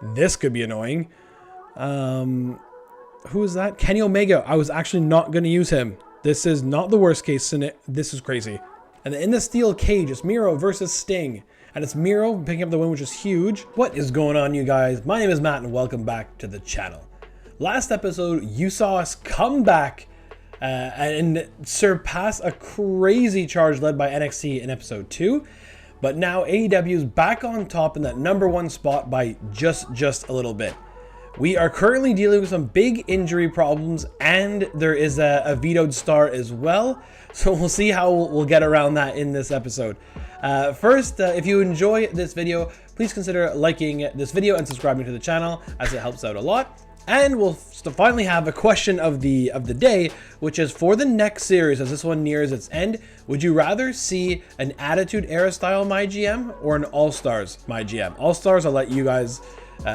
This could be annoying. Who is that? Kenny Omega. I was actually not going to use him. This is not the worst case scenario. This is crazy. And in the steel cage, it's Miro versus Sting. And it's Miro picking up the win, which is huge. What is going on, you guys? My name is Matt, and welcome back to the channel. Last episode, you saw us come back and surpass a crazy charge led by NXT in episode 2. But now AEW is back on top in that #1 spot by just a little bit. We are currently dealing with some big injury problems, and there is a vetoed star as well. So we'll see how we'll get around that in this episode. First, if you enjoy this video, please consider liking this video and subscribing to the channel, as it helps out a lot. And we'll finally have a question of the day, which is for the next series, as this one nears its end, would you rather see an Attitude Era style MyGM or an All Stars MyGM? All Stars, I'll let you guys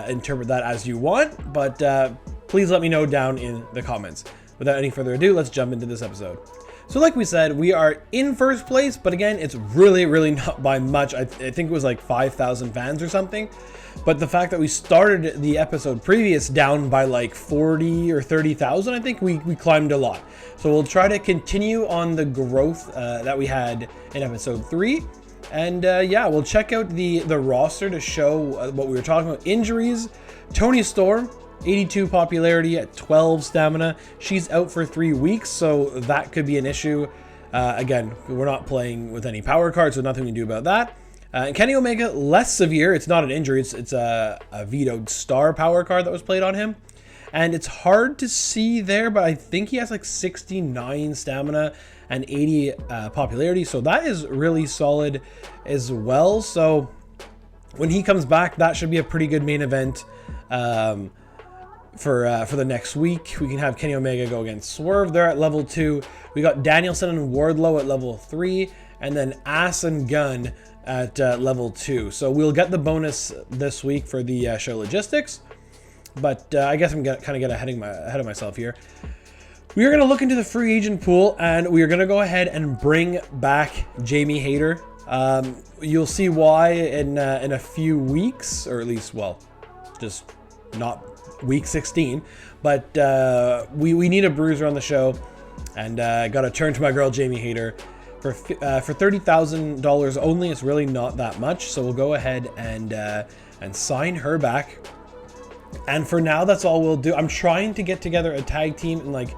interpret that as you want, but please let me know down in the comments. Without any further ado, let's jump into this episode. So like we said, we are in first place, but again, it's really not by much. I think it was like 5,000 fans or something. But the fact that we started the episode previous down by like 40 or 30,000, I think we climbed a lot. So we'll try to continue on the growth that we had in episode 3. And yeah, we'll check out the roster to show what we were talking about. Injuries, Toni Storm, 82 popularity at 12 stamina. She's out for 3 weeks, so that could be an issue. Again, we're not playing with any power cards, so nothing we can do about that. Kenny Omega, less severe. It's not an injury. It's a vetoed star power card that was played on him. And it's hard to see there, but I think he has like 69 stamina and 80 popularity. So that is really solid as well. So when he comes back, that should be a pretty good main event for the next week. We can have Kenny Omega go against Swerve. They're at level 2. We got Danielson and Wardlow at level 3. And then Ass and Gunn at level 2. So we'll get the bonus this week for the show logistics. But I guess I'm kind of getting ahead of myself here. We are going to look into the free agent pool, and we are going to go ahead and bring back Jamie Hayter. You'll see why in a few weeks, or at least, well, just not week 16. But we need a bruiser on the show, and got to turn to my girl Jamie Hayter. For $30,000 only, it's really not that much. So we'll go ahead and sign her back. And for now, that's all we'll do. I'm trying to get together a tag team and like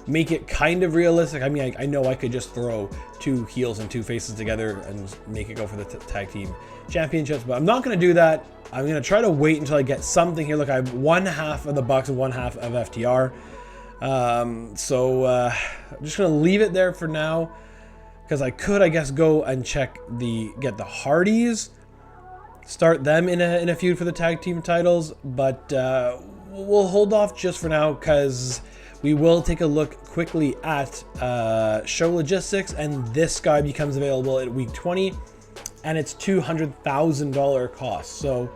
make it kind of realistic. I mean, I know I could just throw 2 heels and 2 faces together and make it go for the tag team championships, but I'm not going to do that. I'm going to try to wait until I get something here. Look, I have one half of the Bucks and one half of FTR. I'm just going to leave it there for now, because I could, I guess, go and get the Hardys, start them in a feud for the tag team titles, but we'll hold off just for now, because we will take a look quickly at show logistics, and this guy becomes available at week 20, and it's $200,000 cost. So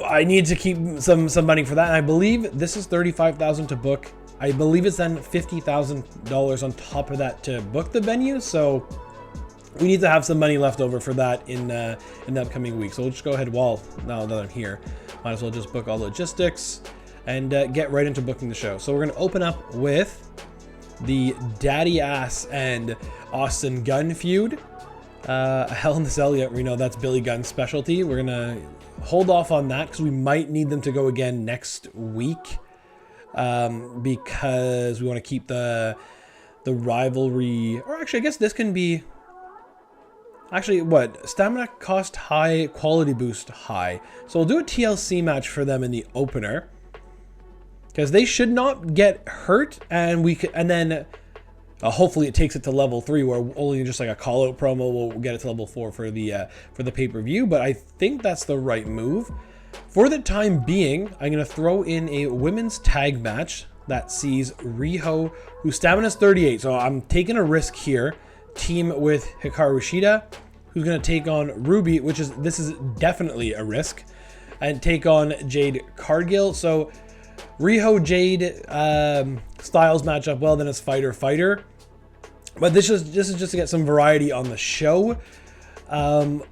I need to keep some money for that, and I believe this is $35,000 to book. I believe it's then $50,000 on top of that to book the venue. So we need to have some money left over for that in the upcoming week. So we'll just go ahead now that I'm here. Might as well just book all logistics and get right into booking the show. So we're going to open up with the Daddy Ass and Austin Gunn feud. Hell in the Cell, yeah, we know that's Billy Gunn's specialty. We're going to hold off on that because we might need them to go again next week. Because we want to keep the rivalry, or actually I guess this can be stamina cost high, quality boost high. So we'll do a TLC match for them in the opener, because they should not get hurt, and then hopefully it takes it to level 3, where only just like a call out promo will get it to level 4 for the pay-per-view. But I think that's the right move. For the time being, I'm going to throw in a women's tag match that sees Riho, whose stamina is 38. So I'm taking a risk here. Team with Hikaru Shida, who's going to take on Ruby, this is definitely a risk, and take on Jade Cargill. So Riho Jade styles match up well, then it's fighter. But this is just to get some variety on the show.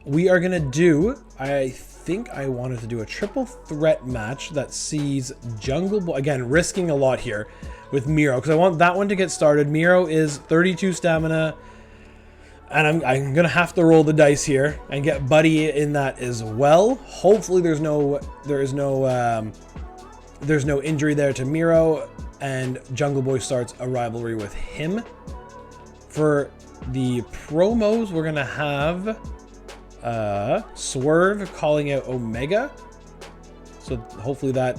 We are going to do, I think I wanted to do a triple threat match that sees Jungle Boy, again, risking a lot here with Miro, because I want that one to get started. Miro is 32 stamina, and I'm gonna have to roll the dice here and get Buddy in that as well. Hopefully there's no injury there to Miro, and Jungle Boy starts a rivalry with him. For the promos, we're gonna have Swerve calling out Omega. So hopefully that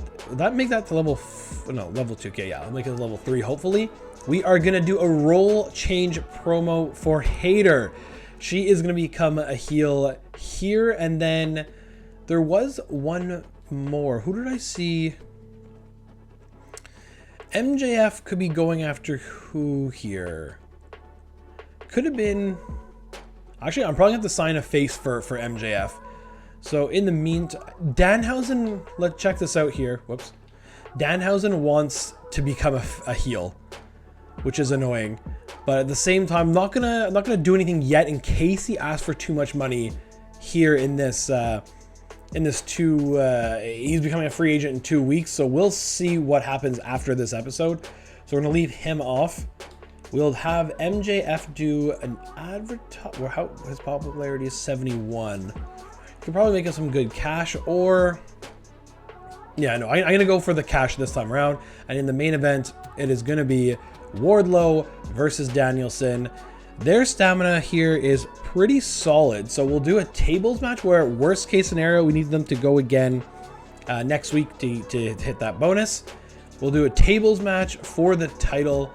make that to level 2K. Yeah, I'll make it level 3. Hopefully, we are gonna do a role change promo for Hayter. She is gonna become a heel here, and then there was one more. Who did I see? MJF could be going after who here? Could have been. Actually, I'm probably gonna have to sign a face for MJF. So in the meantime, Danhausen, let's check this out here. Whoops. Danhausen wants to become a heel, which is annoying. But at the same time, I'm not gonna do anything yet in case he asks for too much money here in this he's becoming a free agent in 2 weeks. So we'll see what happens after this episode. So we're gonna leave him off. We'll have MJF do an advertise. How his popularity is 71. Could probably make us some good cash, or yeah, no, I'm gonna go for the cash this time around. And in the main event, it is gonna be Wardlow versus Danielson. Their stamina here is pretty solid, so we'll do a tables match where, worst case scenario, we need them to go again next week to hit that bonus. We'll do a tables match for the title.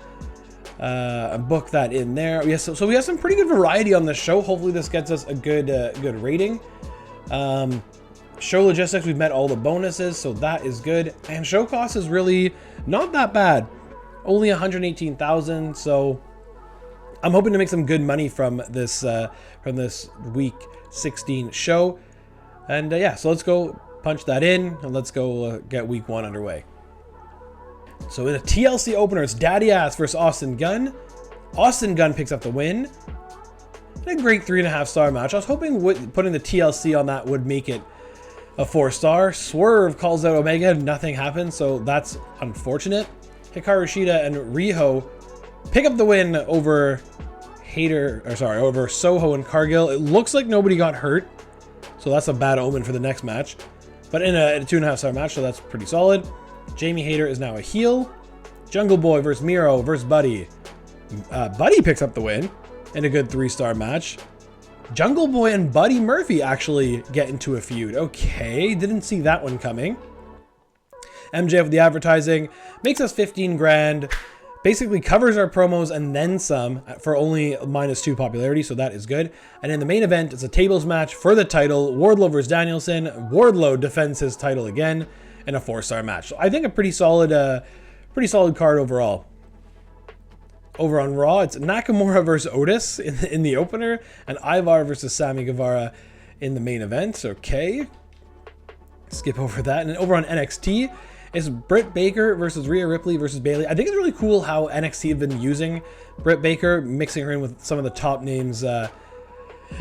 Book that in there. Yes, so we have some pretty good variety on the show. Hopefully this gets us a good rating. Show logistics, we've met all the bonuses, so that is good. And show cost is really not that bad. Only 118,000, so I'm hoping to make some good money from this week 16 show. And yeah, so let's go punch that in, and let's go get week 1 underway. So in a TLC opener, it's Daddy Ass versus Austin Gunn. Austin Gunn picks up the win. And a great 3.5-star match. I was hoping putting the TLC on that would make it a 4-star. Swerve calls out Omega, nothing happens, so that's unfortunate. Hikaru Shida and Riho pick up the win over over Soho and Cargill. It looks like nobody got hurt, so that's a bad omen for the next match. But in a 2.5-star match, so that's pretty solid. Jamie Hayter is now a heel. Jungle Boy versus Miro versus Buddy. Buddy picks up the win in a good 3-star match. Jungle Boy and Buddy Murphy actually get into a feud. Okay, didn't see that one coming. MJF with the advertising makes us 15 grand. Basically covers our promos and then some for only -2 popularity, so that is good. And in the main event, it's a tables match for the title. Wardlow versus Danielson. Wardlow defends his title again in a 4-star match. So I think a pretty solid card overall. Over on Raw, it's Nakamura versus Otis in the opener, and Ivar versus Sammy Guevara in the main event. Okay, skip over that. And then over on NXT, it's Britt Baker versus Rhea Ripley versus Bayley. I think it's really cool how NXT have been using Britt Baker, mixing her in with some of the top names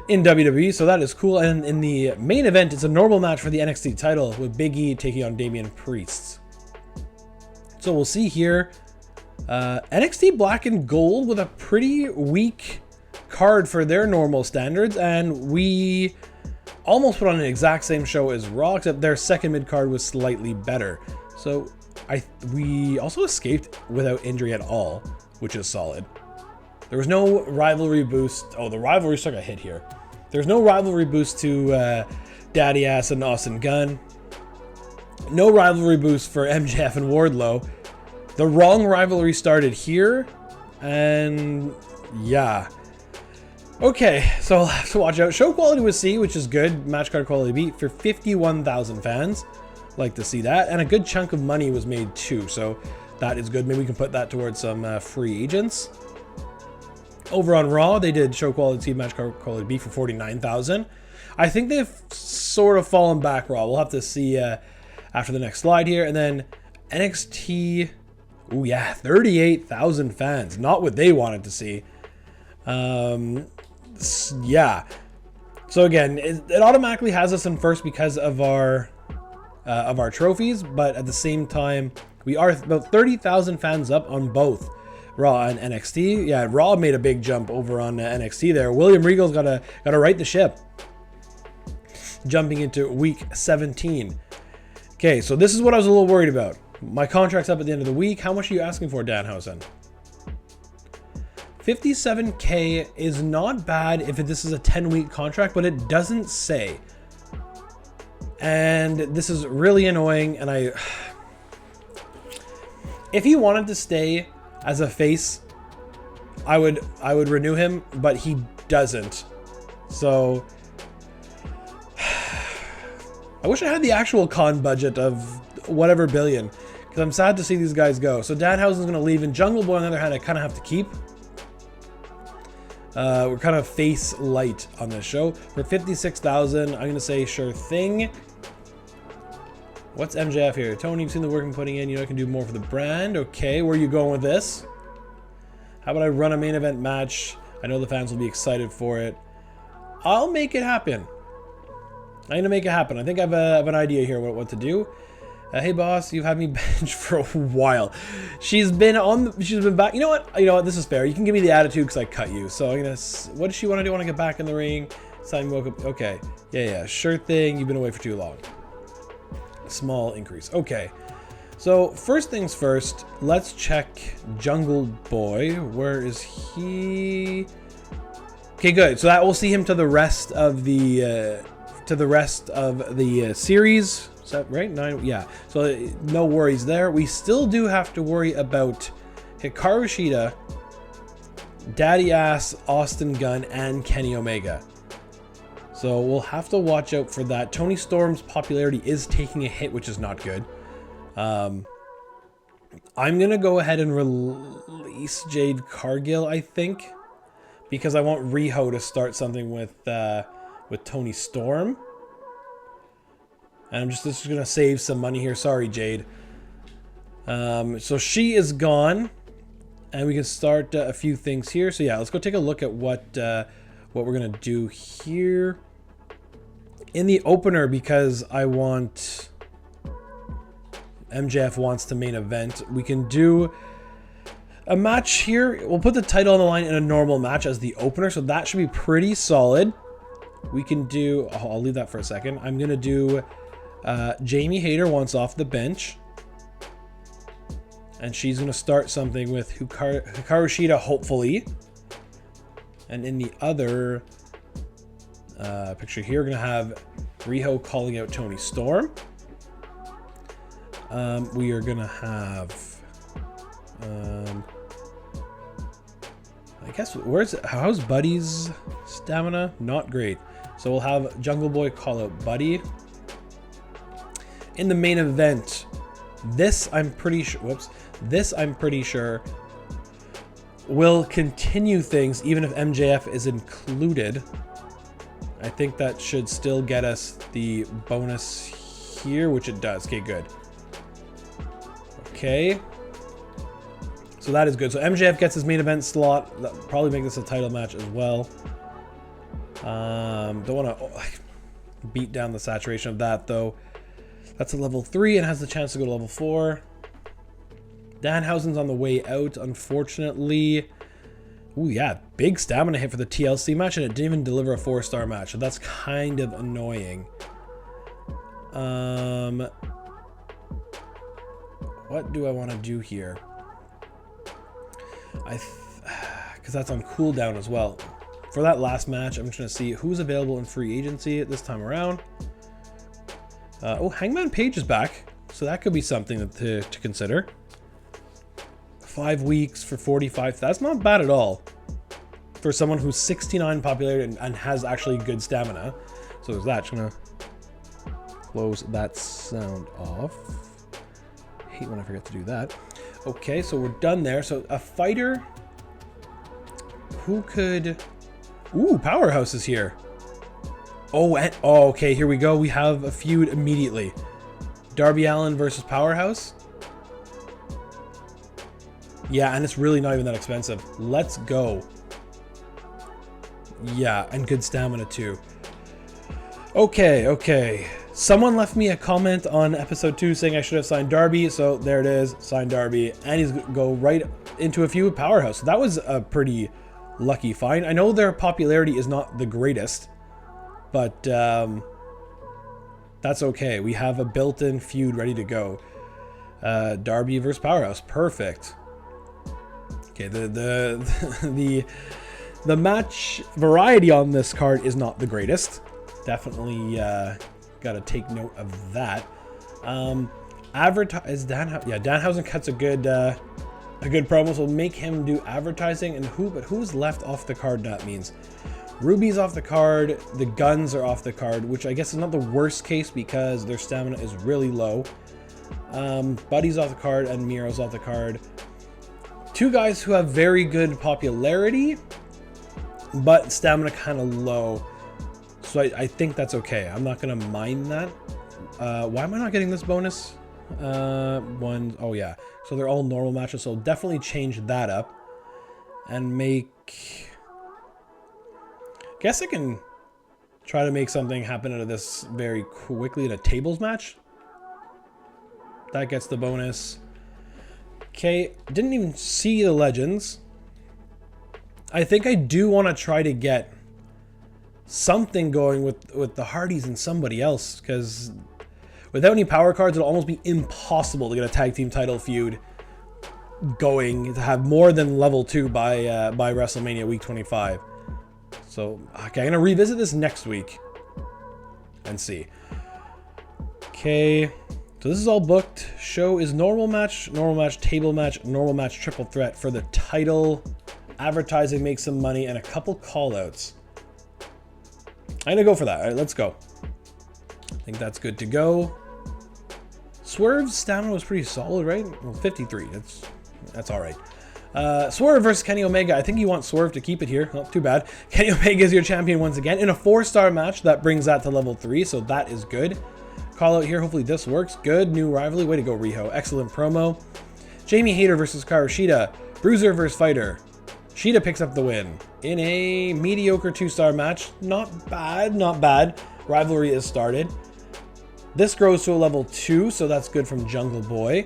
in WWE, so that is cool. And in the main event, it's a normal match for the NXT title with Big E taking on Damian Priest. So we'll see here. NXT Black and Gold with a pretty weak card for their normal standards, and we almost put on an exact same show as Raw, except their second mid card was slightly better. So we also escaped without injury at all, which is solid. There was no rivalry boost. Oh, the rivalry took a hit here. There's no rivalry boost to Daddy Ass and Austin Gunn. No rivalry boost for MJF and Wardlow. The wrong rivalry started here, and yeah. Okay, so I'll have to watch out. Show quality was C, which is good. Match card quality B for 51,000 fans. Like to see that. And a good chunk of money was made too, so that is good. Maybe we can put that towards some free agents. Over on Raw, they did show quality C, match card quality B for 49,000. I think they've sort of fallen back, Raw. We'll have to see after the next slide here. And then NXT, oh yeah, 38,000 fans. Not what they wanted to see. Yeah. So again, it automatically has us in first because of our trophies, but at the same time, we are about 30,000 fans up on both Raw and NXT. Yeah, Raw made a big jump over on NXT there. William Regal's gotta right the ship. Jumping into week 17. Okay, so this is what I was a little worried about. My contract's up at the end of the week. How much are you asking for, Danhausen? 57K is not bad if this is a 10-week contract, but it doesn't say. And this is really annoying, and if he wanted to stay as a face, I would renew him, but he doesn't. So I wish I had the actual con budget of whatever billion, because I'm sad to see these guys go. So Danhausen's going to leave, and Jungle Boy, on the other hand, I kind of have to keep. We're kind of face light on this show. For 56,000, I'm going to say sure thing. What's MJF here? Tony, you've seen the work I'm putting in. You know I can do more for the brand. Okay, where are you going with this? How about I run a main event match? I know the fans will be excited for it. I'll make it happen. I'm going to make it happen. I think I have an idea here what to do. Hey boss, you've had me bench for a while. She's been back. You know what? This is fair. You can give me the attitude because I cut you. So I'm gonna. What does she want to do? Want to get back in the ring? Sign woke up. Okay. Yeah. Sure thing. You've been away for too long. Small increase. Okay. So first things first. Let's check Jungle Boy. Where is he? Okay, good. So that will see him to the rest of the series. Is that right? 9, yeah. So no worries there. We still do have to worry about Hikaru Shida, Daddy Ass, Austin Gunn, and Kenny Omega. So we'll have to watch out for that. Tony Storm's popularity is taking a hit, which is not good. I'm gonna go ahead and release Jade Cargill, I think, because I want Riho to start something with Tony Storm. And I'm just gonna save some money here. Sorry, Jade. So she is gone, and we can start a few things here. So yeah, let's go take a look at what we're gonna do here in the opener, because I want MJF wants to main event. We can do a match here. We'll put the title on the line in a normal match as the opener, so that should be pretty solid. We can do. I'll leave that for a second. I'm gonna do. Jamie Hayter wants off the bench, and she's going to start something with Hikaru Shida, hopefully. And in the other picture here, we're going to have Riho calling out Tony Storm. We are going to have I guess how's Buddy's stamina? Not great. So we'll have Jungle Boy call out Buddy. In the main event, this I'm pretty sure will continue things even if MJF is included. I think that should still get us the bonus here, which it does. Okay, good. Okay. So that is good. So MJF gets his main event slot. That'll probably make this a title match as well. Don't want to beat down the saturation of that though. That's a level 3 and has the chance to go to level 4. Danhausen's on the way out, unfortunately. Ooh, yeah, big stamina hit for the TLC match, and it didn't even deliver a 4-star match, so that's kind of annoying. What do I want to do here? Because that's on cooldown as well. For that last match, I'm just going to see who's available in free agency at this time around. Oh, Hangman Page is back, so that could be something to consider. 5 weeks for 45. That's not bad at all for someone who's 69 popularity and has actually good stamina. So there's that. Just gonna close that sound off. I hate when I forget to do that. Okay, so we're done there. So a fighter who could... Ooh, Powerhouse is here. Oh, okay, here we go. We have a feud immediately. Darby Allin versus Powerhouse. Yeah, and it's really not even that expensive. Let's go. Yeah, and good stamina too. Okay. Someone left me a comment on episode 2 saying I should have signed Darby, so there it is, signed Darby, and he's go right into a feud with Powerhouse. So that was a pretty lucky find. I know their popularity is not the greatest, but that's okay. We have a built-in feud ready to go. Darby versus Powerhouse, perfect. Okay, the match variety on this card is not the greatest. Definitely got to take note of that. Advertise Danhausen cuts a good promo, so we'll make him do advertising. And who's left off the card? That means Ruby's off the card, the Guns are off the card, which I guess is not the worst case because their stamina is really low. Buddy's off the card and Miro's off the card. Two guys who have very good popularity, but stamina kind of low. So I think that's okay. I'm not going to mind that. Why am I not getting this bonus? Oh yeah. So they're all normal matches, so definitely change that up. And make... Guess I can try to make something happen out of this very quickly in a tables match. That gets the bonus. Okay, didn't even see the legends. I think I do want to try to get something going with the Hardys and somebody else, because without any power cards, it'll almost be impossible to get a tag team title feud going to have more than level 2 by WrestleMania week 25. So, okay, I'm going to revisit this next week and see. Okay, so this is all booked. Show is normal match, table match, normal match, triple threat for the title. Advertising, make some money, and a couple call-outs. I'm going to go for that. All right, let's go. I think that's good to go. Swerve's stamina was pretty solid, right? Well, 53. That's all right. Swerve versus Kenny Omega. I think you want Swerve to keep it here. Oh, too bad. Kenny Omega is your champion once again in a 4-star match. That brings that to level 3, so that is good. Call out here. Hopefully this works. Good. New rivalry. Way to go, Riho. Excellent promo. Jamie Hayter versus Kairi Shida. Bruiser versus Fighter. Shida picks up the win in a mediocre 2-star match. Not bad. Rivalry is started. This grows to a level 2, so that's good from Jungle Boy.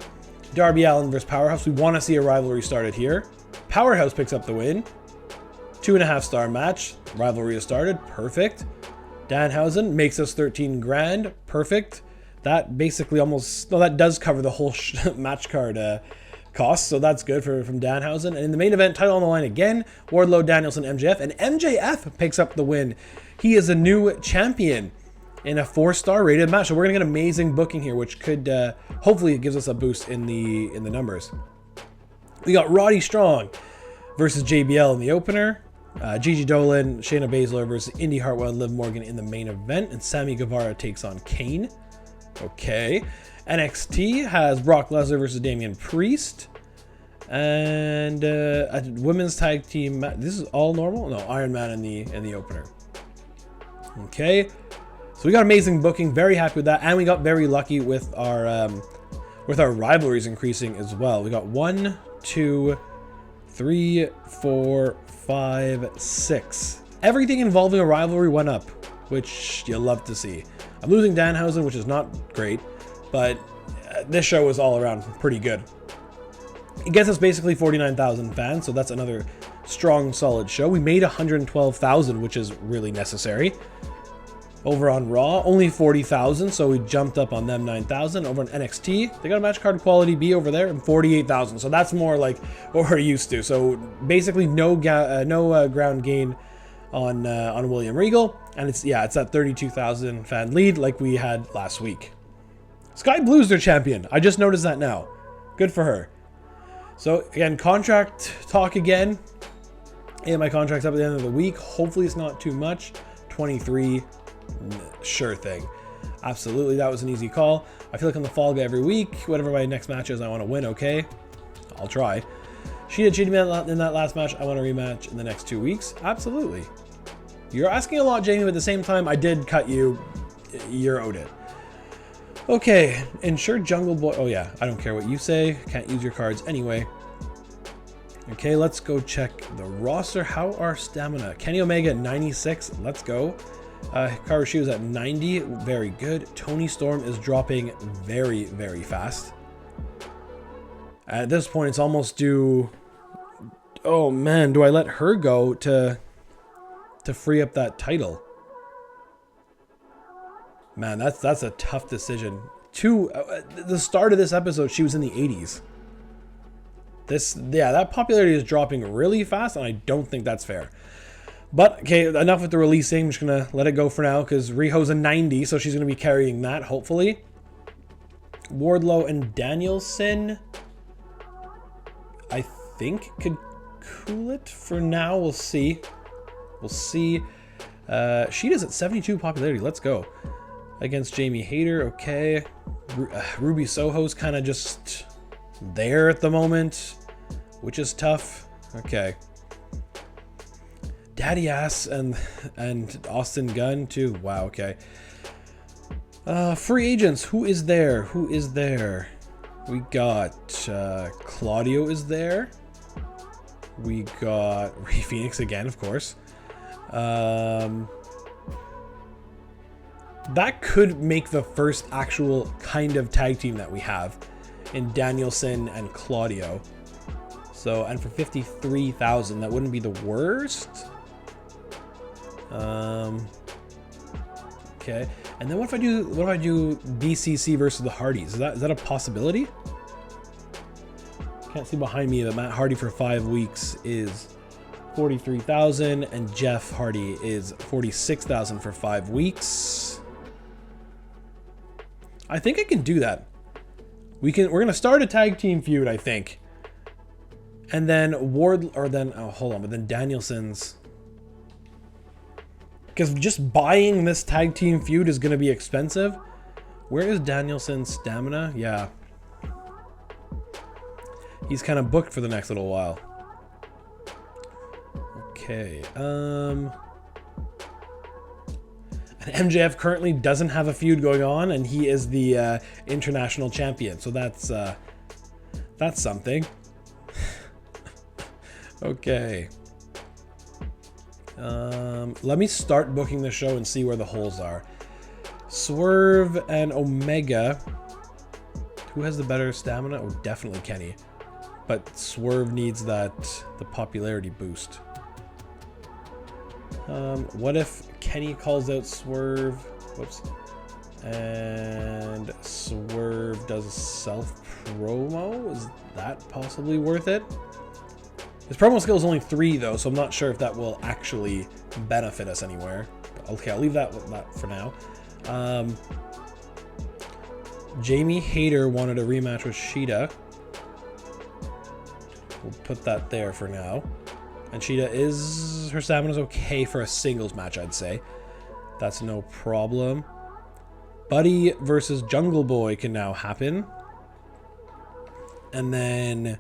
Darby Allin versus Powerhouse. We want to see a rivalry started here. Powerhouse picks up the win. 2.5-star match. Rivalry is started. Perfect. Danhausen makes us 13 grand. Perfect. That basically almost... No, that does cover the whole match card cost, so that's good from Danhausen. And in the main event, title on the line again, Wardlow, Danielson, MJF, and MJF picks up the win. He is a new champion in a 4-star rated match, so we're gonna get amazing booking here, which could hopefully it gives us a boost in the numbers. We got Roddy Strong versus JBL in the opener, Gigi Dolan, Shayna Baszler versus Indy Hartwell and Liv Morgan in the main event, and Sammy Guevara takes on Kane. Okay. NXT has Brock Lesnar versus Damian Priest. And a women's tag team. This is all normal? No, Iron Man in the opener. Okay. So we got amazing booking. Very happy with that. And we got very lucky with our rivalries increasing as well. We got 1, 2, 3, 4, 5, 6. Everything involving a rivalry went up, which you'll love to see. I'm losing Danhausen, which is not great. But this show was all around pretty good. It gets us basically 49,000 fans, so that's another strong, solid show. We made 112,000, which is really necessary. Over on Raw, only 40,000, so we jumped up on them 9,000. Over on NXT, they got a match card quality B over there, and 48,000. So that's more like what we're used to. So basically, no ground gain on William Regal, and it's that 32,000 fan lead like we had last week. Sky Blue's their champion. I just noticed that now. Good for her. So again, contract talk again. And my contract's up at the end of the week. Hopefully it's not too much. 23, sure thing. Absolutely, that was an easy call. I feel like I'm the fall guy every week. Whatever my next match is, I want to win, okay? I'll try. Shida cheated me in that last match. I want a rematch in the next 2 weeks. Absolutely. You're asking a lot, Jamie, but at the same time, I did cut you. You're owed it. Okay, ensure Jungle Boy. Oh yeah, I don't care what you say. Can't use your cards anyway. Okay, let's go check the roster. How are stamina? Kenny Omega at 96. Let's go. Hikaru Shida's at 90. Very good. Toni Storm is dropping very, very fast. At this point, it's almost due... Oh, man. Do I let her go to free up that title? Man, that's a tough decision. The start of this episode, she was in the 80s. That popularity is dropping really fast, and I don't think that's fair. But, okay, enough with the releasing. I'm just going to let it go for now, because Riho's a 90, so she's going to be carrying that, hopefully. Wardlow and Danielson, I think, could cool it for now. We'll see. We'll see. Shida's at 72 popularity. Let's go. Against Jamie Hayter, okay. Ruby Soho's kind of just there at the moment, which is tough. Okay. Daddy Ass and Austin Gunn too. Wow, okay. Free agents, who is there? Who is there? We got Claudio is there. We got Rey Fenix again, of course. That could make the first actual kind of tag team that we have in Danielson and Claudio. So, and for 53,000, that wouldn't be the worst. Okay. And then what if I do BCC versus the Hardys? Is that a possibility? Can't see behind me that Matt Hardy for 5 weeks is 43,000 and Jeff Hardy is 46,000 for 5 weeks. I think I can do that. We're gonna start a tag team feud, I think. And then but then Danielson's, because just buying this tag team feud is gonna be expensive. Where is Danielson's stamina? Yeah. He's kind of booked for the next little while. Okay. And MJF currently doesn't have a feud going on, and he is the international champion. So that's something. Okay. Let me start booking the show and see where the holes are. Swerve and Omega. Who has the better stamina? Oh, definitely Kenny. But Swerve needs the popularity boost. What if Kenny calls out Swerve? Whoops. And Swerve does a self-promo? Is that possibly worth it? His promo skill is only 3 though, so I'm not sure if that will actually benefit us anywhere. But okay, I'll leave that for now. Jamie Hayter wanted a rematch with Shida. We'll put that there for now. And Shida her stamina's okay for a singles match, I'd say. That's no problem. Buddy versus Jungle Boy can now happen. And then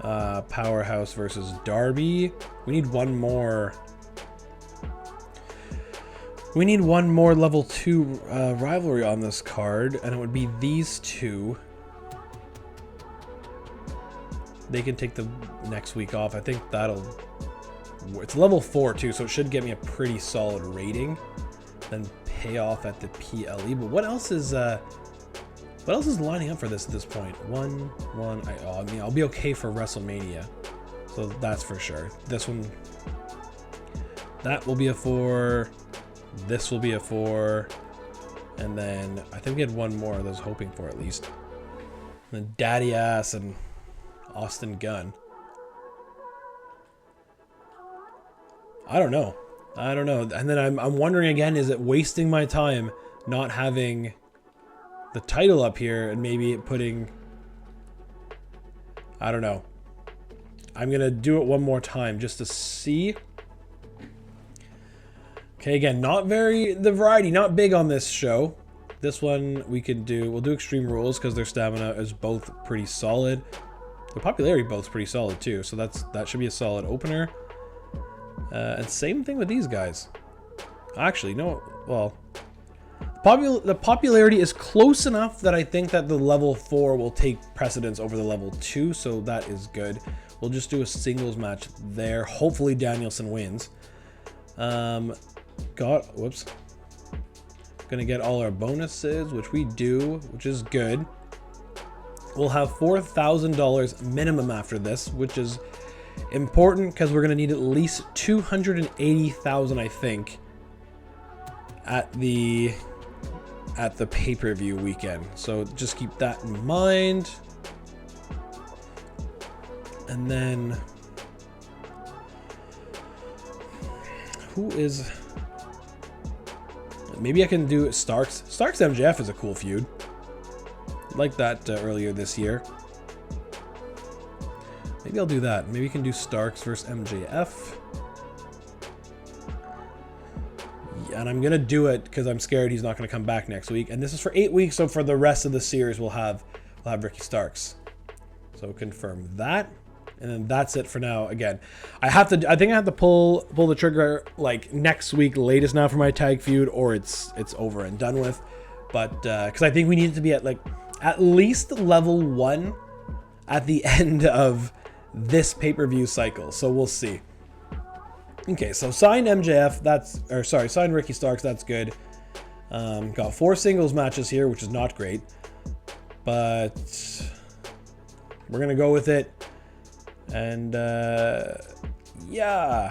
Powerhouse versus Darby. We need one more. We need one more level 2 rivalry on this card, and it would be these two. They can take the next week off. I think it's level 4 too, so it should get me a pretty solid rating. Then pay off at the PLE. But what else is lining up for this at this point? I mean, I'll be okay for WrestleMania, so that's for sure. This one, that will be a 4. This will be a 4, and then I think we had one more I was hoping for at least. And then Daddy Ass and Austin Gunn. I don't know. And then I'm wondering again, is it wasting my time not having the title up here and maybe putting... I don't know. I'm going to do it one more time just to see. Okay, again, the variety, not big on this show. This one we'll do Extreme Rules because their stamina is both pretty solid. The popularity both's pretty solid too, so that should be a solid opener. And same thing with these guys. Actually, no, well, the popularity is close enough that I think that the level 4 will take precedence over the level 2, so that is good. We'll just do a singles match there. Hopefully Danielson wins. Whoops. Gonna get all our bonuses, which we do, which is good. We'll have $4,000 minimum after this, which is important because we're gonna need at least 280,000, I think, at the pay-per-view weekend. So just keep that in mind. And then who is? Maybe I can do Starks. Starks MJF is a cool feud. Like that earlier this year. Maybe I'll do that. Maybe we can do Starks versus MJF. Yeah, and I'm gonna do it because I'm scared he's not gonna come back next week. And this is for 8 weeks, so for the rest of the series we'll have Ricky Starks. So confirm that. And then that's it for now. Again, I think I have to pull the trigger like next week latest now for my tag feud, or it's over and done with. But because I think we need it to be at least level 1 at the end of this pay-per-view cycle. So we'll see. Okay, so sign MJF. Sign Ricky Starks. That's good. Got 4 singles matches here, which is not great, but we're gonna go with it. And yeah,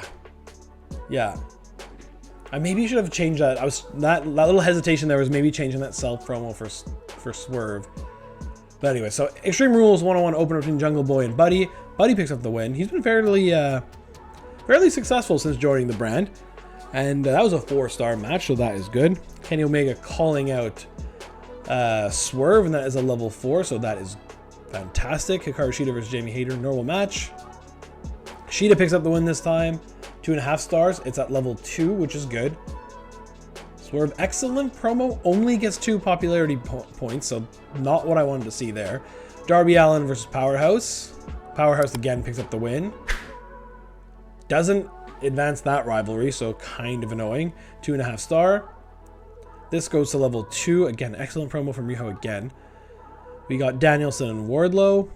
I maybe should have changed that. That little hesitation there was maybe changing that self promo for Swerve. But anyway, so Extreme Rules 101 opener between Jungle Boy and Buddy. Buddy picks up the win. He's been fairly successful since joining the brand, and that was a 4-star match, so that is good. Kenny Omega calling out Swerve, and that is a level 4, so that is fantastic. Hikaru Shida versus Jamie Hayter, normal match. Shida picks up the win this time. 2.5 stars. It's at level 2, which is good. Swerve, excellent promo. Only gets 2 popularity points, so not what I wanted to see there. Darby Allin versus Powerhouse. Powerhouse again picks up the win. Doesn't advance that rivalry, so kind of annoying. 2.5 star. This goes to level 2. Again, excellent promo from Riho again. We got Danielson and Wardlow.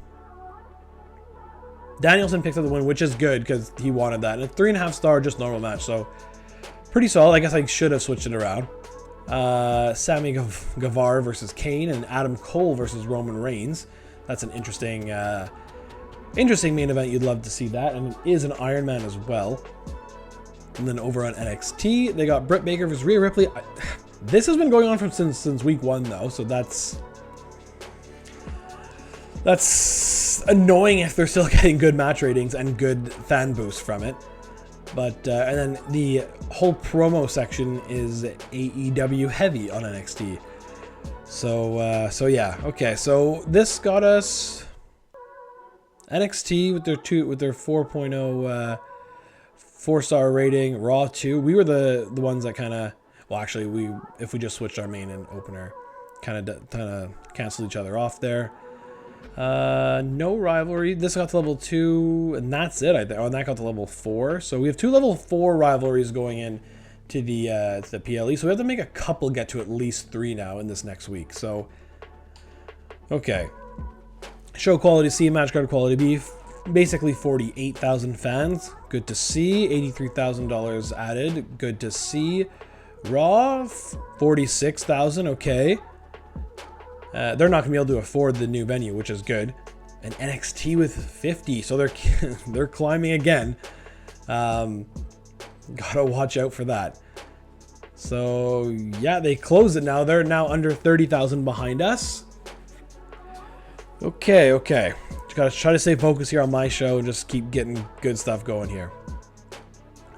Danielson picks up the win, which is good because he wanted that. And a 3.5 star, just normal match, so pretty solid. I guess I should have switched it around. Sammy Guevara versus Kane, and Adam Cole versus Roman Reigns. That's an interesting main event. You'd love to see that, and it is an Iron Man as well. And then over on NXT, they got Britt Baker versus Rhea Ripley. This has been going on since week 1 though, so that's annoying if they're still getting good match ratings and good fan boost from it. But and then the whole promo section is AEW heavy on NXT. So yeah, okay. So this got us NXT with their 4.0 4-star rating. Raw 2. We were the ones that kind of, well, actually if we just switched our main and opener, kind of canceled each other off there. No rivalry. This got to level 2, and that's it. And that got to level 4. So we have 2 level 4 rivalries going in to the PLE. So we have to make a couple get to at least 3 now in this next week. So, okay. Show quality C, match card quality B. Basically 48,000 fans. Good to see. $83,000 added. Good to see. Raw, 46,000. Okay. They're not going to be able to afford the new venue, which is good. And NXT with 50, so they're climbing again. Gotta watch out for that. So yeah, they close it now. They're now under 30,000 behind us. Okay. Just gotta try to stay focused here on my show and just keep getting good stuff going here.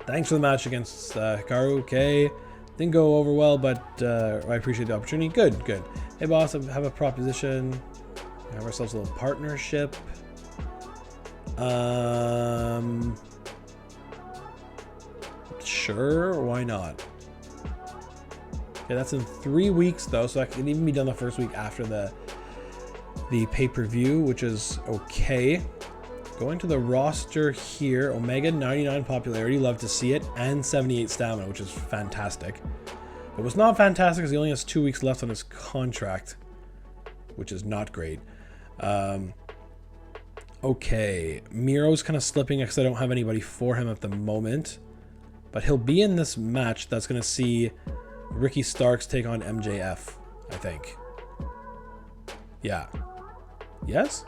Thanks for the match against Hikaru. Okay. Didn't go over well, but I appreciate the opportunity. Good. Hey boss, I have a proposition. We have ourselves a little partnership. Sure, why not? Okay, that's in 3 weeks though, so that can even be done the first week after the pay-per-view, which is okay. Going to the roster here, Omega 99 popularity, love to see it, and 78 stamina, which is fantastic. But what's not fantastic is he only has 2 weeks left on his contract, which is not great. Okay, Miro's kind of slipping because I don't have anybody for him at the moment. But he'll be in this match that's going to see Ricky Starks take on MJF, I think. Yeah. Yes?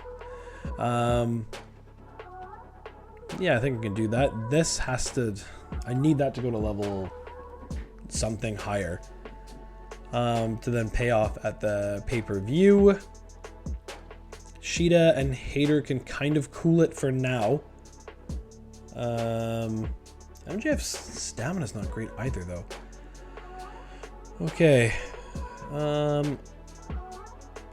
Yeah, I think we can do that. This has to... I need that to go to level something higher. To then pay off at the pay-per-view. Sheeta and Hayter can kind of cool it for now. MJF's stamina's not great either, though. Okay.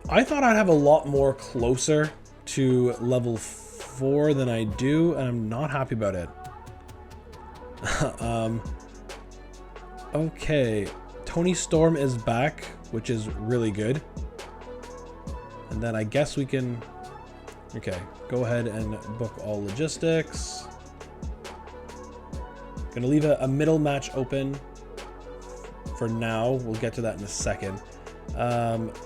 I thought I'd have a lot more closer to level 4 than I do, and I'm not happy about it. Okay. Tony Storm is back, which is really good. And then I guess we can... Okay, go ahead and book all logistics. Gonna leave a middle match open for now. We'll get to that in a second.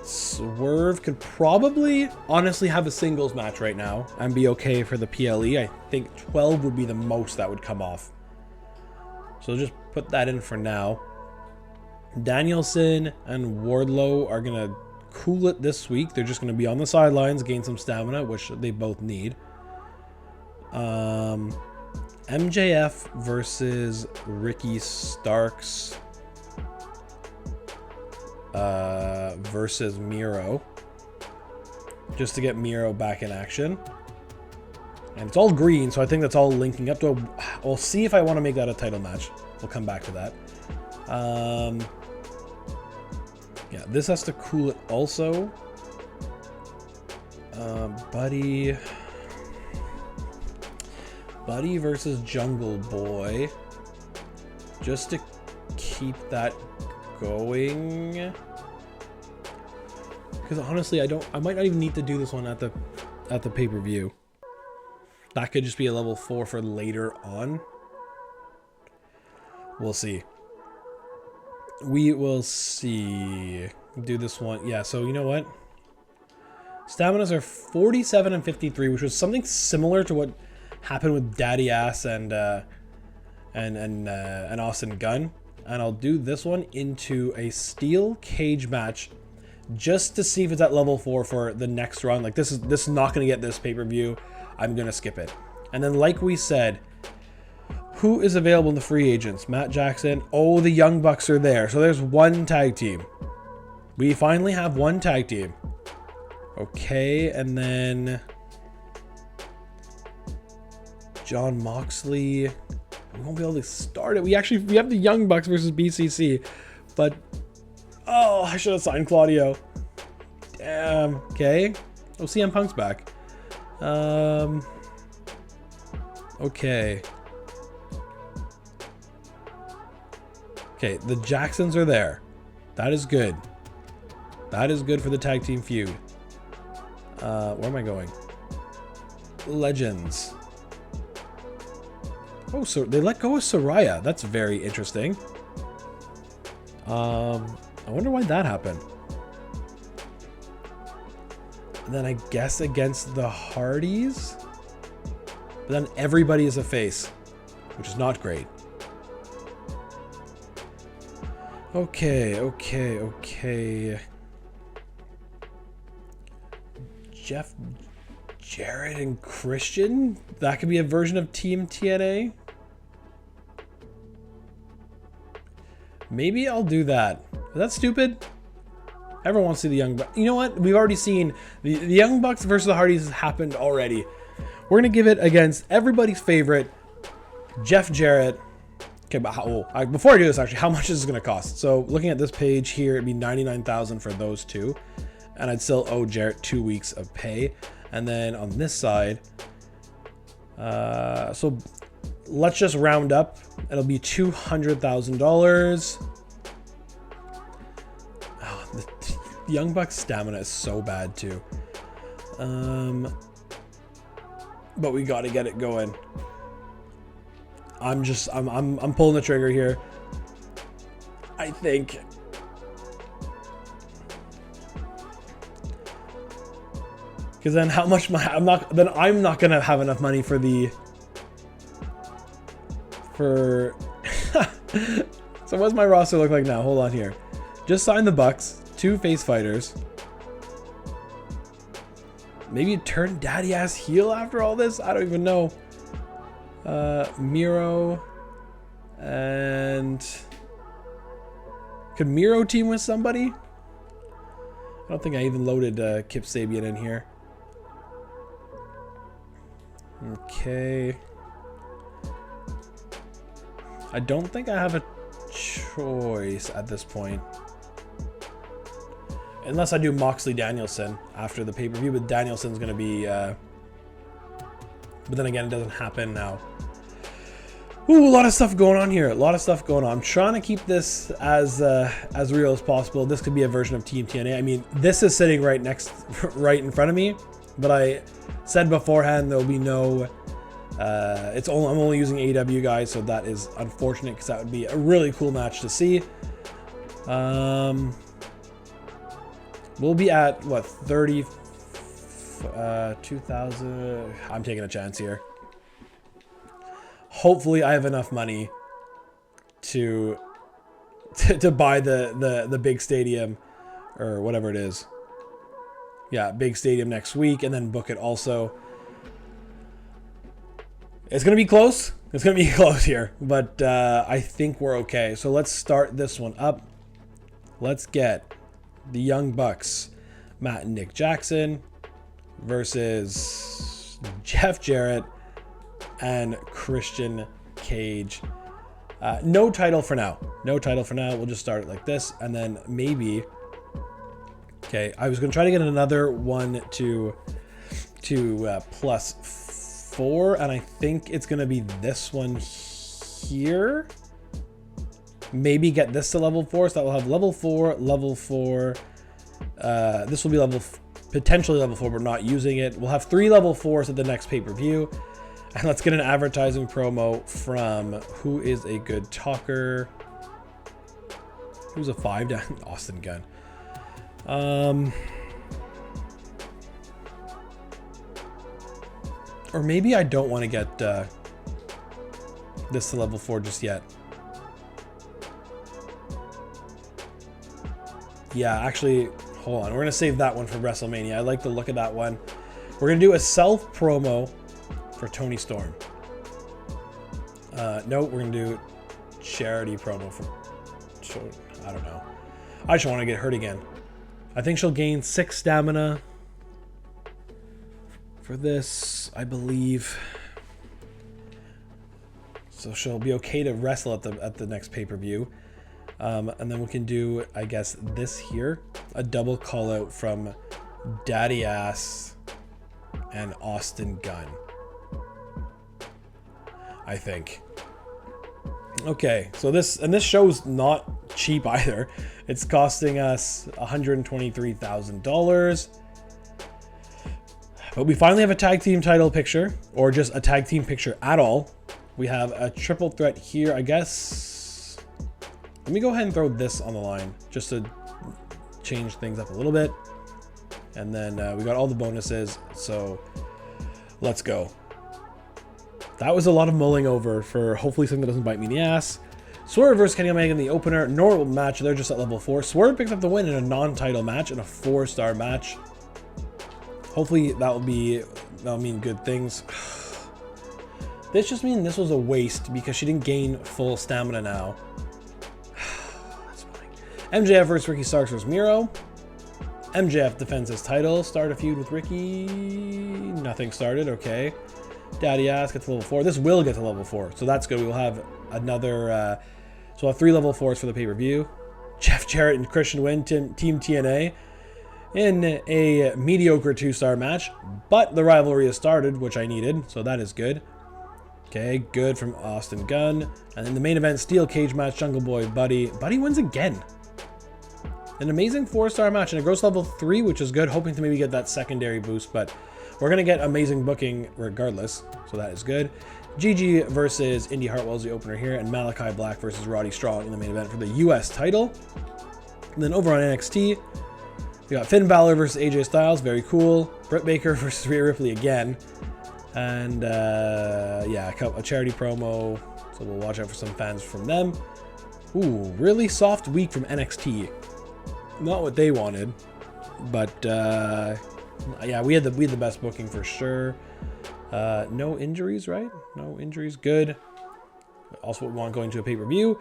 Swerve could probably honestly have a singles match right now and be okay for the PLE. I think 12 would be the most that would come off. So just put that in for now. Danielson and Wardlow are gonna cool it this week. They're just gonna be on the sidelines, gain some stamina, which they both need. MJF versus Ricky Starks versus Miro, just to get Miro back in action. And it's all green, so I think that's all linking up to We'll see if I want to make that a title match. We'll come back to that. Yeah, this has to cool it also. Buddy versus Jungle Boy, just to keep that going. Because honestly, I might not even need to do this one at the pay-per-view. That could just be a level 4 for later on. We'll see. We will see. Do this one. Yeah, so you know what? Staminas are 47 and 53, which was something similar to what happened with Daddy Ass and Austin Gunn. And I'll do this one into a steel cage match just to see if it's at level 4 for the next run. Like this is not going to get this pay-per-view. I'm going to skip it. And then like we said, who is available in the free agents? Matt Jackson. Oh, the Young Bucks are there. So there's one tag team. We finally have one tag team. Okay, and then John Moxley. We won't be able to start it. We have the Young Bucks versus BCC, but oh, I should have signed Claudio. Damn. Okay. Oh, CM Punk's back. Okay. Okay, the Jacksons are there. That is good. That is good for the tag team feud. Where am I going? Legends. Oh, so they let go of Saraya. That's very interesting. I wonder why that happened. And then I guess against the Hardys. But then everybody is a face, which is not great. Okay. Jeff Jarrett and Christian? That could be a version of Team TNA? Maybe I'll do that. Is that stupid? Everyone wants to see the Young Bucks. You know what? We've already seen the Young Bucks versus the Hardys has happened already. We're going to give it against everybody's favorite, Jeff Jarrett. Okay, but before I do this, actually, how much is this going to cost? So looking at this page here, it'd be $99,000 for those two. And I'd still owe Jarrett 2 weeks of pay. And then on this side, so let's just round up. It'll be $200,000. Oh, the Young Bucks stamina is so bad too. But we got to get it going. I'm pulling the trigger here. I think. Because then how much I'm not gonna have enough money for So what's my roster look like now? Hold on here. Just signed the Bucks, 2 face fighters. Maybe turn daddy ass heel after all this? I don't even know. Miro. And could Miro team with somebody? I don't think I even loaded Kip Sabian in here. Okay. I don't think I have a choice at this point. Unless I do Moxley Danielson after the pay-per-view, but Danielson's going to be... but then again, it doesn't happen now. Ooh, a lot of stuff going on here. A lot of stuff going on. I'm trying to keep this as real as possible. This could be a version of Team TNA. I mean, this is sitting right in front of me, but I said beforehand there'll be no. I'm only using AEW guys, so that is unfortunate because that would be a really cool match to see. We'll be at what 2,000. I'm taking a chance here. Hopefully I have enough money to buy the big stadium or whatever it is. Yeah, big stadium next week and then book it also. It's going to be close. It's going to be close here, but I think we're okay. So let's start this one up. Let's get the Young Bucks, Matt and Nick Jackson versus Jeff Jarrett and Christian Cage. No title for now. No title for now. We'll just start it like this. And then maybe... Okay, I was going to try to get another one to +4. And I think it's going to be this one here. Maybe get this to level 4. So that will have level 4, level 4. This will be potentially level 4, but not using it. We'll have 3 level 4s at the next pay-per-view. And let's get an advertising promo from who is a good talker. Who's a 5 down? Austin Gunn. Or maybe I don't want to get this to level 4 just yet. Yeah, actually, hold on. We're going to save that one for WrestleMania. I like the look of that one. We're going to do a self promo for Tony Storm. No, we're gonna do charity promo for. I don't know. I just want to get hurt again. I think she'll gain 6 stamina for this, I believe. So she'll be okay to wrestle at the next pay-per-view. And then we can do, I guess, this here, a double call out from Daddy Ass and Austin Gunn. I think. Okay, so this show's not cheap either. It's costing us $123,000. But we finally have a tag team title picture, or just a tag team picture at all. We have a triple threat here, I guess. Let me go ahead and throw this on the line just to change things up a little bit. And then we got all the bonuses, so let's go. That was a lot of mulling over for hopefully something that doesn't bite me in the ass. Swerve versus Kenny Omega in the opener. Normal match. They're just at level 4. Swerve picks up the win in a non-title match, in a 4-star match. Hopefully that'll mean good things. This just means this was a waste because she didn't gain full stamina now. That's fine. MJF versus Ricky Starks versus Miro. MJF defends his title. Start a feud with Ricky. Nothing started. Okay. Daddy Ass gets to level 4. This will get to level 4, so that's good. We'll have another. So we'll have 3 level 4s for the pay-per-view. Jeff Jarrett and Christian win Team TNA in a mediocre 2-star match, but the rivalry has started, which I needed, so that is good. Okay, good from Austin Gunn. And then the main event, steel cage match, Jungle Boy Buddy. Buddy wins again. An amazing 4-star match and a gross level 3, which is good. Hoping to maybe get that secondary boost, but we're going to get amazing booking regardless, so that is good. Gigi versus Indy Hartwell's the opener here, and Malachi Black versus Roddy Strong in the main event for the US title. And then over on NXT, we got Finn Balor versus AJ Styles, very cool. Britt Baker versus Rhea Ripley again. And yeah, a charity promo, so we'll watch out for some fans from them. Ooh, really soft week from NXT. Not what they wanted, but yeah, we had the best booking for sure. No injuries, right? No injuries, good. Also, we want going to a pay-per-view.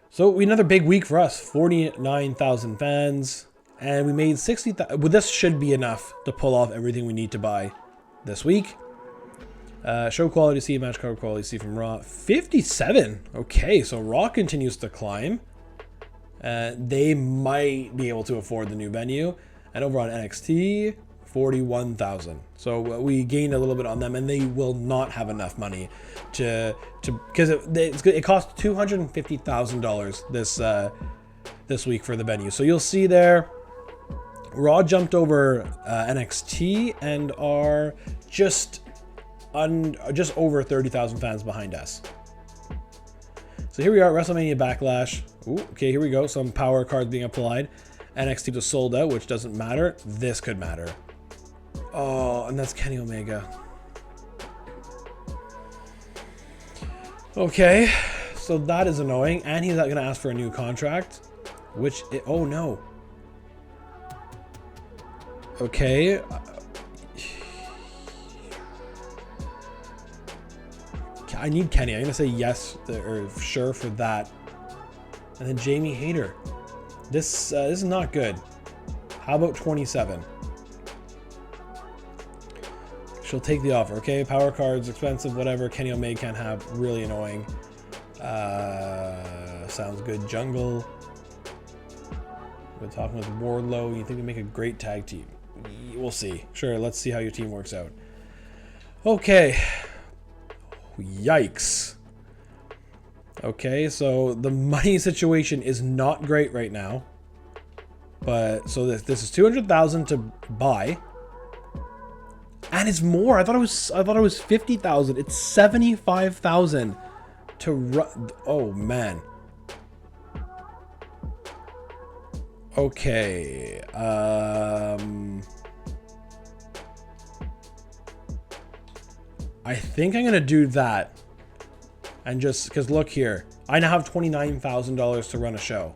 So another big week for us. 49,000 fans, and we made 60,000. Well, this should be enough to pull off everything we need to buy this week. Show quality C, match card quality C from Raw. 57. Okay, so Raw continues to climb. They might be able to afford the new venue. And over on NXT, 41,000. So we gained a little bit on them, and they will not have enough money because it cost $250,000 this week for the venue. So you'll see there, Raw jumped over NXT and are just over 30,000 fans behind us. So here we are, WrestleMania Backlash. Ooh, okay, here we go. Some power cards being applied. NXT was sold out, which doesn't matter. This could matter. Oh, and that's Kenny Omega. Okay, so that is annoying. And he's not going to ask for a new contract, which... oh, no. Okay. I need Kenny. I'm going to say yes or sure for that. And then Jamie Hayter. This is not good. How about 27? She'll take the offer. Okay, power cards, expensive, whatever. Kenny Omega can't have. Really annoying. Sounds good. Jungle. We're talking with Wardlow. You think we make a great tag team? We'll see. Sure, let's see how your team works out. Okay. Yikes. Okay, so the money situation is not great right now. But so this is 200,000 to buy. And it's more. I thought it was 50,000. It's 75,000 to run. Oh man. Okay. I think I'm gonna do that. And just because look here, I now have $29,000 to run a show.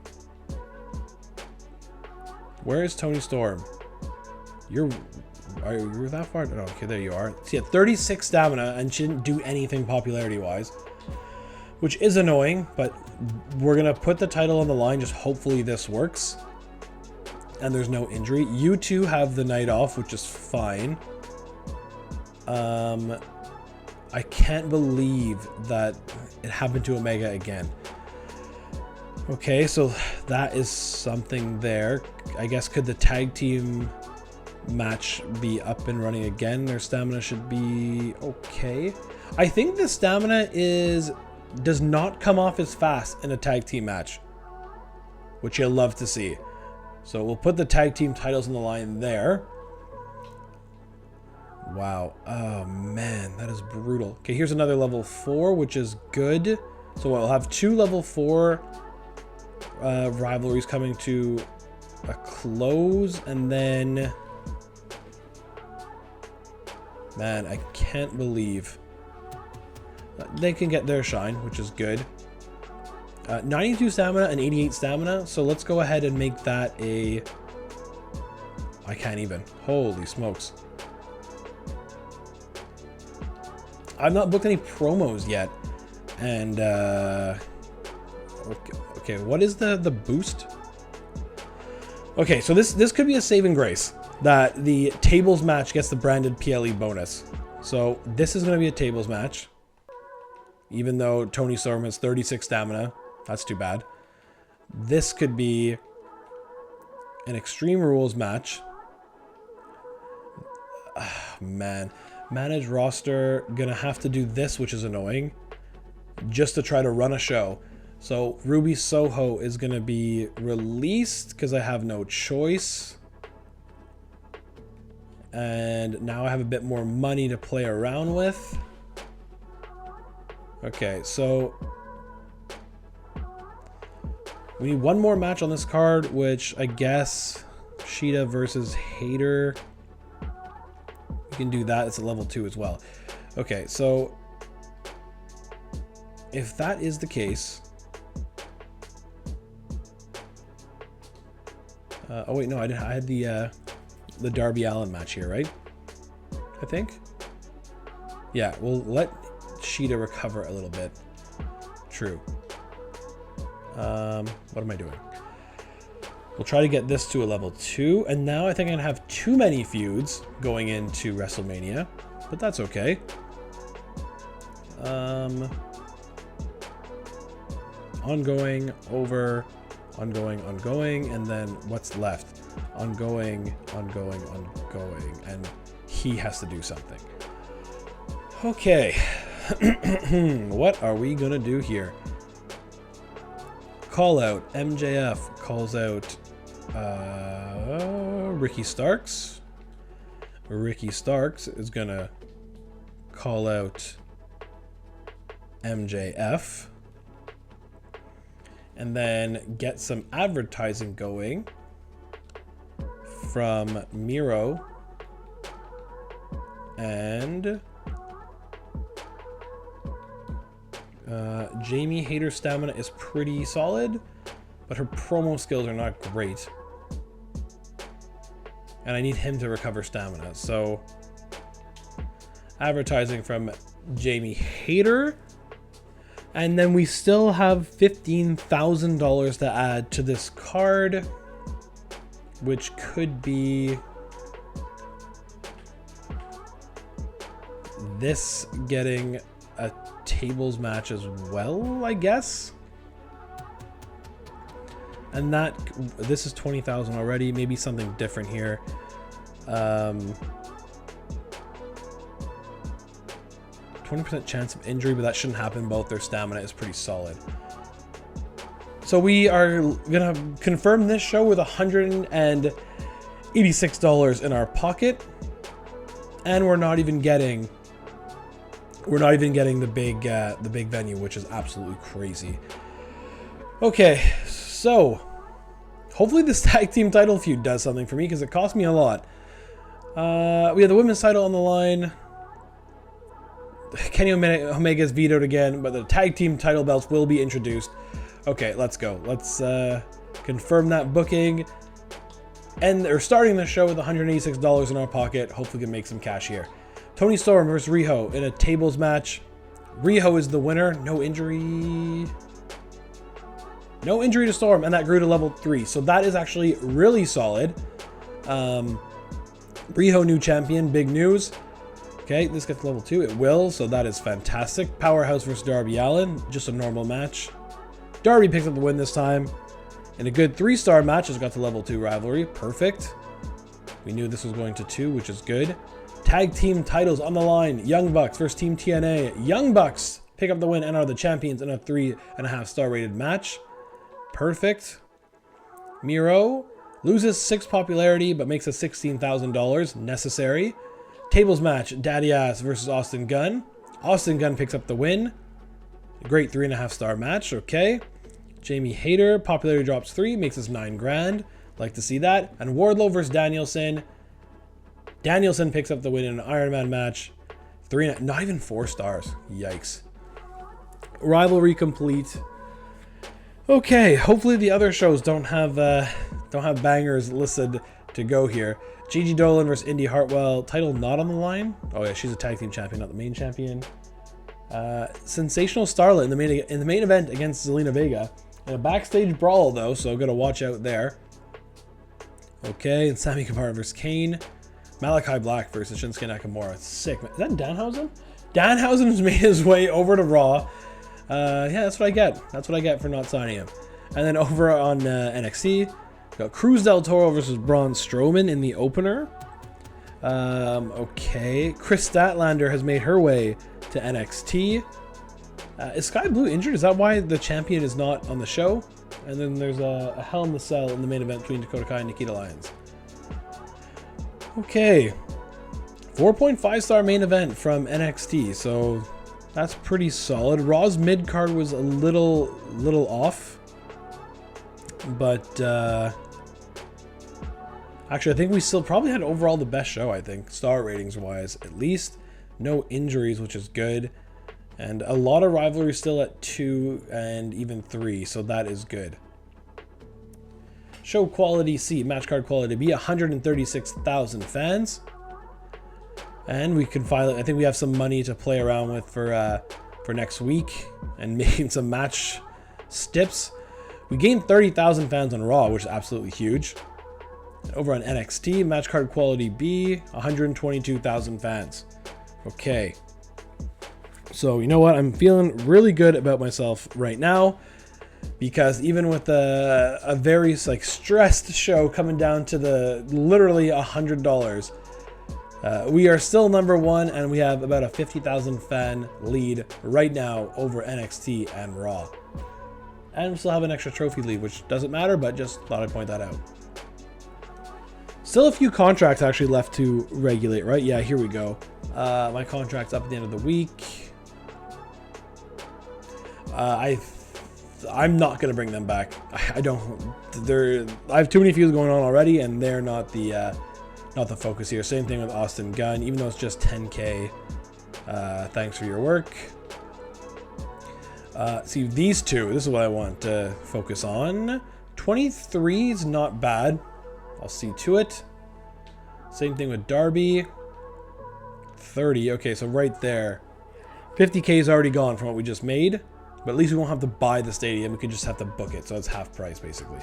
Where is Tony Storm? You're that far? Oh, okay, there you are. She had 36 stamina and she didn't do anything popularity-wise, which is annoying, but we're going to put the title on the line. Just hopefully this works and there's no injury. You two have the night off, which is fine. I can't believe that it happened to Omega again. Okay, so that is something there. I guess could the tag team match be up and running again? Their stamina should be okay. I think the stamina does not come off as fast in a tag team match, which you'll love to see. So we'll put the tag team titles on the line there. Wow. Oh man, that is brutal. Okay, here's another level 4, which is good. So we'll have 2 level 4 rivalries coming to a close, and then man, I can't believe they can get their shine, which is good. 92 stamina and 88 stamina, so let's go ahead and make that a... I can't even. Holy smokes. I've not booked any promos yet, and okay, what is the boost? Okay, so this could be a saving grace that the tables match gets the branded PLE bonus. So this is going to be a tables match, even though Tony Storm has 36 stamina. That's too bad. This could be an Extreme Rules match. Man. Manage roster, gonna have to do this, which is annoying, just to try to run a show. So Ruby Soho is gonna be released because I have no choice. And now I have a bit more money to play around with. Okay, so we need one more match on this card, which I guess Sheeta versus Hayter. Can do that. It's a level 2 as well. Okay, so if that is the case, Oh wait, no, I had the Darby Allin match here, right? I think. Yeah, we'll let Sheeta recover a little bit. True. What am I doing? We'll try to get this to a level 2, and now I think I'm gonna have too many feuds going into WrestleMania, but that's okay. Ongoing, over, ongoing, and then what's left? Ongoing, and he has to do something. Okay. What are we gonna do here? Call out. MJF calls out Ricky Starks. Ricky Starks is gonna call out MJF. And then get some advertising going from Miro and Jamie Hayter's stamina is pretty solid, but her promo skills are not great. And I need him to recover stamina. So advertising from Jamie Hayter. And then we still have $15,000 to add to this card, which could be this getting a tables match as well, I guess. And that this is 20,000 already, maybe something different here. 20% chance of injury, but that shouldn't happen. Both their stamina is pretty solid. So we are gonna confirm this show with $186 in our pocket, and we're not even getting the big venue, which is absolutely crazy. Okay, so hopefully this tag team title feud does something for me, because it cost me a lot. We have the women's title on the line. Kenny Omega is vetoed again, but the tag team title belts will be introduced. Okay, let's go. Let's confirm that booking. And they're starting the show with $186 in our pocket. Hopefully we can make some cash here. Toni Storm versus Riho in a tables match. Riho is the winner. No injury. No injury to Storm, and that grew to level 3. So that is actually really solid. Riho, new champion. Big news. Okay, this gets level 2. It will, so that is fantastic. Powerhouse versus Darby Allin. Just a normal match. Darby picks up the win this time. In a good 3-star match, has got to level 2 rivalry. Perfect. We knew this was going to 2, which is good. Tag team titles on the line. Young Bucks versus Team TNA. Young Bucks pick up the win and are the champions in a 3.5-star rated match. Perfect. Miro loses 6 popularity, but makes a $16,000 necessary. Tables match, Daddy Ass versus Austin Gunn. Austin Gunn picks up the win. A great 3.5-star match, okay. Jamie Hayter, popularity drops 3, makes us $9,000. Like to see that. And Wardlow versus Danielson. Danielson picks up the win in an Iron Man match. Not even 4 stars. Yikes. Rivalry complete. Okay, hopefully the other shows don't have bangers listed to go here. Gigi Dolan versus Indy Hartwell. Title not on the line. Oh yeah, she's a tag team champion, not the main champion. Sensational Starlet in the main event against Zelina Vega. In a backstage brawl though, so gotta watch out there. Okay, and Sami Guevara versus Kane. Malachi Black versus Shinsuke Nakamura. Sick, man. Is that Danhausen? Danhausen's made his way over to Raw. Yeah, that's what I get. That's what I get for not signing him. And then over on NXT, got Cruz del Toro versus Braun Strowman in the opener. Okay. Chris Statlander has made her way to NXT. Is Sky Blue injured? Is that why the champion is not on the show? And then there's a Hell in the Cell in the main event between Dakota Kai and Nikita Lyons. Okay. 4.5-star main event from NXT. So that's pretty solid. Raw's mid-card was a little off. But actually, I think we still probably had overall the best show, I think, star ratings wise, at least. No injuries, which is good. And a lot of rivalry still at 2 and even 3, so that is good. Show quality C, match card quality B, 136,000 fans. And we can finally, I think we have some money to play around with for next week and making some match stips. We gained 30,000 fans on Raw, which is absolutely huge. Over on NXT, match card quality B, 122,000 fans. Okay. So, you know what? I'm feeling really good about myself right now, because even with a very like stressed show coming down to the literally $100, we are still number one, and we have about a 50,000 fan lead right now over NXT and Raw. And we still have an extra trophy lead, which doesn't matter, but just thought I'd point that out. Still a few contracts actually left to regulate, right? Yeah, here we go. My contract's up at the end of the week. I'm not gonna bring them back. I have too many feuds going on already, and they're not the focus here. Same thing with Austin Gunn, even though it's just 10K. Thanks for your work. See, these two, this is what I want to focus on. 23 is not bad. I'll see to it. Same thing with Darby. 30. Okay, so right there. 50K is already gone from what we just made. But at least we won't have to buy the stadium. We could just have to book it. So it's half price, basically.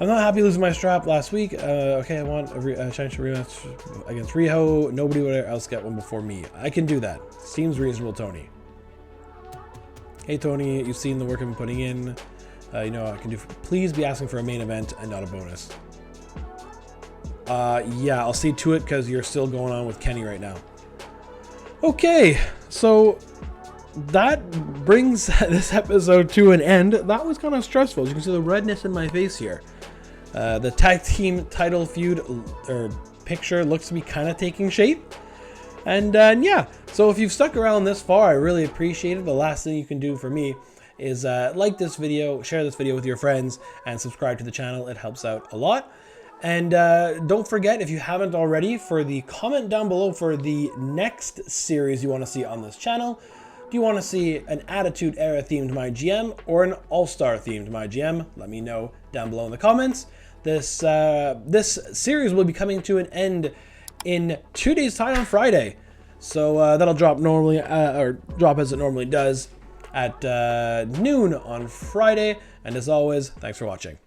I'm not happy losing my strap last week. Okay, I want a chance to rematch against Riho. Nobody would else get one before me. I can do that. Seems reasonable, Tony. Hey, Tony, you've seen the work I've been putting in. You know what I can do. Please be asking for a main event and not a bonus. Yeah, I'll see to it because you're still going on with Kenny right now. Okay, so that brings this episode to an end. That was kind of stressful. As you can see the redness in my face here. The tag team title feud or picture looks to be kind of taking shape. And yeah, so if you've stuck around this far, I really appreciate it. The last thing you can do for me is like this video, share this video with your friends, and subscribe to the channel. It helps out a lot. And don't forget, if you haven't already, for the comment down below for the next series you want to see on this channel. Do you want to see an Attitude Era themed MyGM or an All-Star themed MyGM? Let me know down below in the comments. This series will be coming to an end in 2 days' time on Friday. So that'll drop normally, or drop as it normally does at noon on Friday. And as always, thanks for watching.